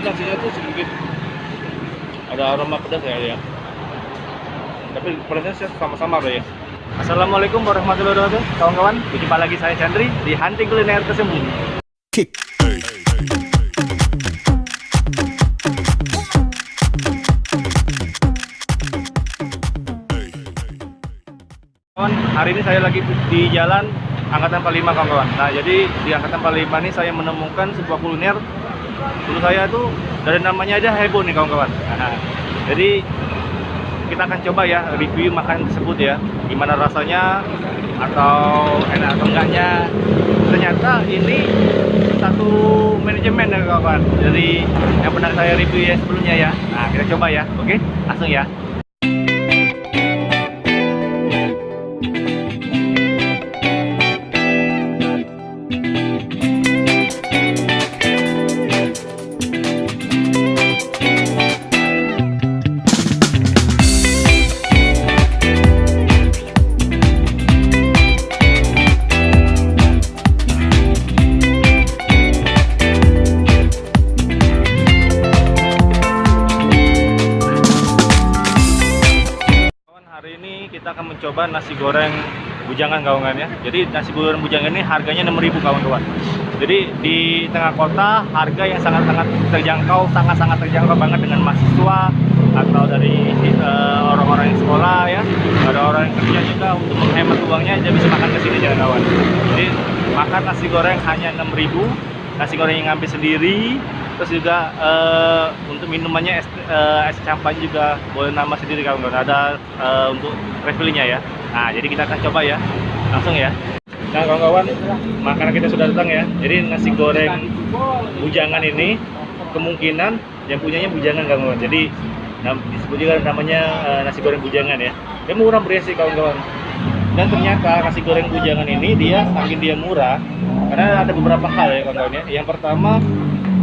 nasinya tuh sedikit ada aroma pedas ya. Tapi pedasnya sama-sama ya. Assalamualaikum warahmatullahi wabarakatuh, kawan-kawan. Berjumpa lagi saya Chandri di Hunting Kuliner Tersembunyi. Kawan, hari ini saya lagi di jalan Angkatan 45, kawan-kawan. Nah, jadi di Angkatan 45 ini saya menemukan sebuah kuliner. Dulu saya tuh dari namanya aja heboh nih, kawan-kawan. Nah, jadi kita akan coba ya review makanan tersebut ya, gimana rasanya atau enak atau enggaknya. Ternyata ini satu manajemen ya, kawan. Jadi yang pernah saya review ya sebelumnya ya. Nah, kita coba ya. Oke, langsung ya. Kita akan mencoba nasi goreng bujangan, kawan ya. Jadi nasi goreng bujangan ini harganya 6.000, kawan-kawan. Jadi di tengah kota harga yang sangat-sangat terjangkau, sangat-sangat terjangkau banget dengan mahasiswa atau dari orang-orang yang sekolah ya, ada orang yang kerja juga untuk menghemat uangnya dia bisa makan ke sini ya, kawan. Jadi makan nasi goreng hanya 6.000, nasi goreng yang ngambil sendiri. Terus juga untuk minumannya es champagne juga boleh nambah sendiri, kawan-kawan. Ada untuk refillnya ya. Nah, jadi kita akan coba ya, langsung ya. Nah, kawan-kawan, makanan kita sudah datang ya. Jadi nasi goreng bujangan ini kemungkinan yang punyanya bujangan, kawan-kawan. Jadi disebut juga namanya nasi goreng bujangan ya. Dia murah meriah sih, kawan-kawan. Dan ternyata nasi goreng bujangan ini saking dia murah karena ada beberapa hal ya, kawan-kawan ya. Yang pertama,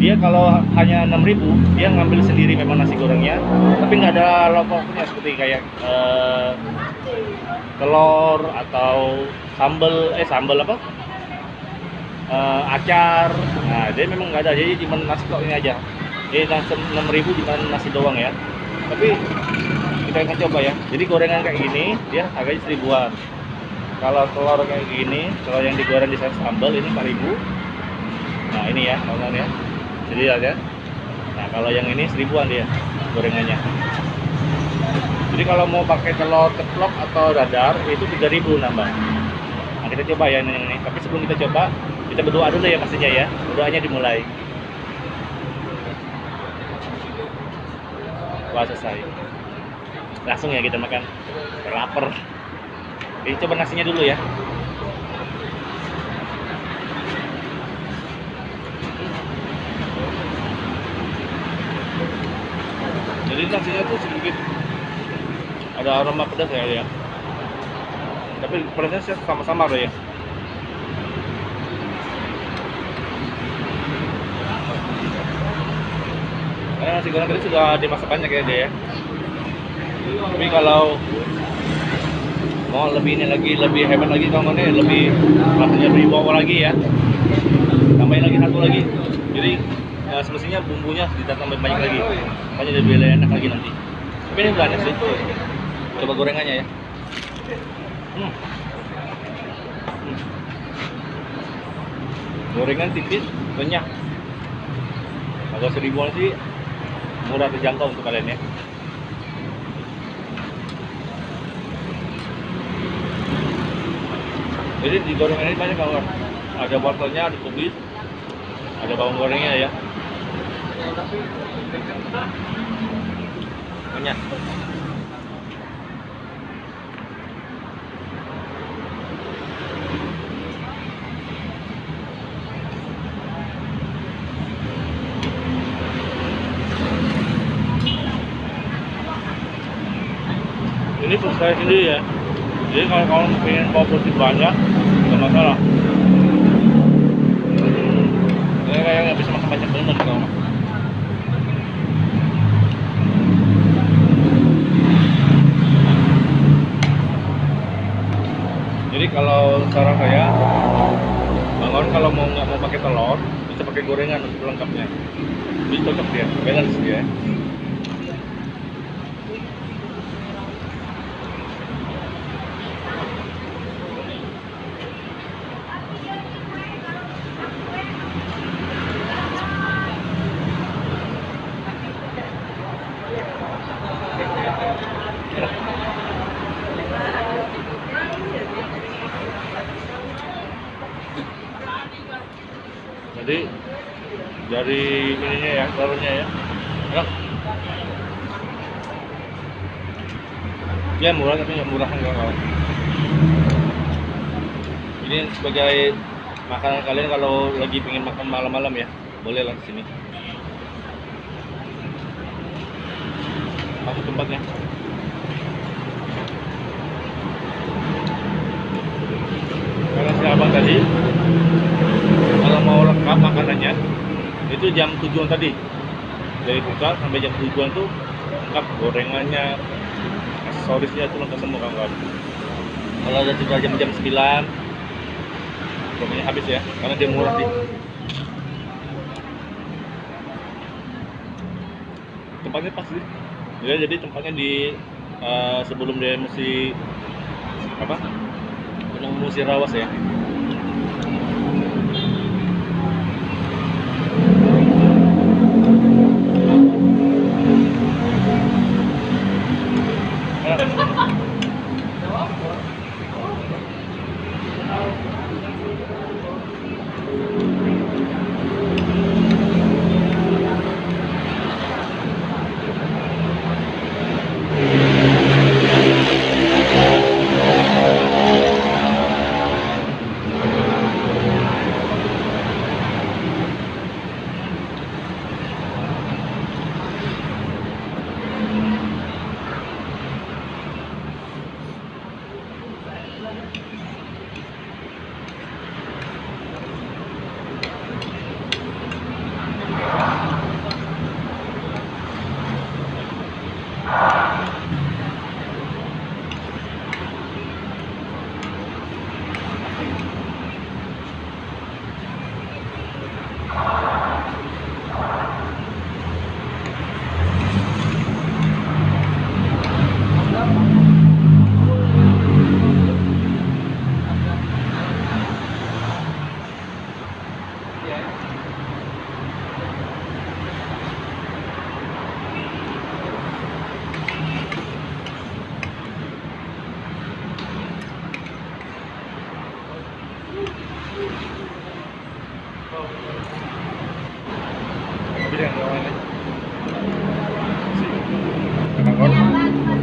dia kalau hanya 6.000 dia ngambil sendiri memang nasi gorengnya, tapi nggak ada lauk-lauknya seperti kayak telur atau sambal apa acar. Nah, dia memang nggak ada, jadi cuma nasi kok ini aja. Jadi 6.000 cuma nasi doang ya. Tapi kita akan coba ya. Jadi gorengan kayak gini dia harganya 1.000-an. Kalau telur kayak gini, kalau yang digoreng di sambal ini 4.000. Nah, ini ya, kawan ya. Jadi ya. Nah, kalau yang ini 1.000-an dia gorengannya. Jadi kalau mau pakai telur ceplok atau dadar itu 3.000 nambah. Nah, kita coba ya ini. Tapi sebelum kita coba, kita berdoa dulu ya pastinya ya. Berdoanya dimulai. Wah, selesai. Langsung ya kita makan. Lapar. Jadi coba nasinya dulu ya. Jadi nasinya tuh sedikit ada aroma pedas ya. Tapi pedasnya sama-sama ya. Karena nasi goreng tadi sudah dimasak banyak ya dia ya. Tapi kalau mau lebih ini lagi, lebih hebat lagi, kawan ini lebih rasanya lebih bawah lagi ya. Tambahin lagi satu lagi. Jadi semestinya bumbunya ditambah banyak lagi, makanya lebih enak lagi nanti. Tapi ini udah sih. Coba gorengannya ya. Gorengan tipis, banyak. Harga 1.000-an sih murah, terjangkau untuk kalian ya. Jadi di gorengan ini banyak, kawan. Ada wortelnya, ada kubis, ada bawang gorengnya ya. Banyak. Ini untuk saya sendiri ya. Jadi kalau pengen bawa porsi banyak, nggak masalah. Saya kayak nggak bisa makan banyak banget kalau. Jadi kalau saran saya Bangun kalau mau nggak mau pakai telur, bisa pakai gorengan untuk lengkapnya. Jadi cocok dia, balance dia. Jadi dari ininya ya, telurnya ya. Ya. Ya murah tapi nggak murah enggak. Ini sebagai makanan kalian kalau lagi pengen makan malam-malam ya, boleh lah sini. Masuk tempatnya. Karena si abang tadi, kalau mau lengkap makanannya, itu jam 7-an tadi. Dari buka sampai jam 7-an tuh lengkap gorengannya, aksesorisnya itu lengkap semua kawan. Kalau udah sudah jam-jam 9, pokoknya habis ya, karena dia murah sih. Tempatnya pas sih. Ya, jadi tempatnya di sebelum dia mesti apa? Gunung Musirawas ya.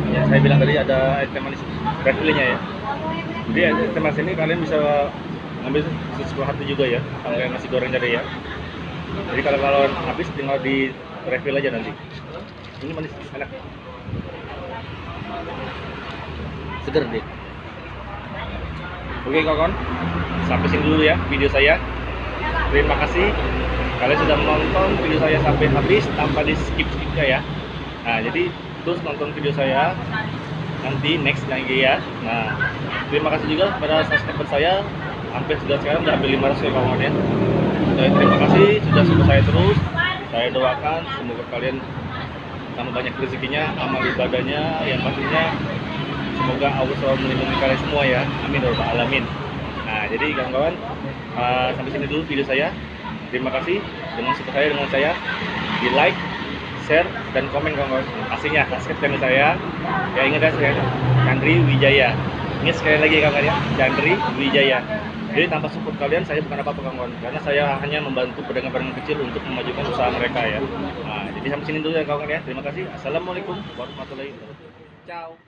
Ya, saya bilang tadi ada item manis refillnya ya. Jadi item manis ini kalian bisa ngambil sesuai hati juga ya, kayak nasi goreng tadi ya. Jadi kalau habis tinggal di refill aja nanti. Ini manis, enak, seger deh. Oke kawan, sampai sini dulu ya video saya. Terima kasih kalian sudah menonton video saya sampai habis tanpa di skip ya. Nah, jadi terus nonton video saya nanti next lagi ya. Nah, terima kasih juga kepada subscriber saya, hampir sudah sekarang udah hampir 500 ya kawan ya. Jadi, terima kasih sudah support saya terus. Saya doakan semoga kalian tambah banyak rezekinya, amal ibadahnya, yang pastinya semoga Allah selalu melindungi kalian semua ya. Amin ya rabbal alamin. Nah, jadi kawan-kawan, sampai sini dulu video saya. Terima kasih dengan support saya, dengan saya di like, share, dan komen kawan-kawan. Pastinya subscribe channel saya. Ya ingat ya, saya Chandri Wijaya. Ingat sekali lagi kawan-kawan ya, Chandri Wijaya. Jadi tanpa support kalian saya bukan apa-apa kawan-kawan, karena saya hanya membantu pedagang-pedagang kecil untuk memajukan usaha mereka ya. Nah, jadi sampai sini dulu ya kawan-kawan ya. Terima kasih. Assalamualaikum warahmatullahi wabarakatuh. Ciao.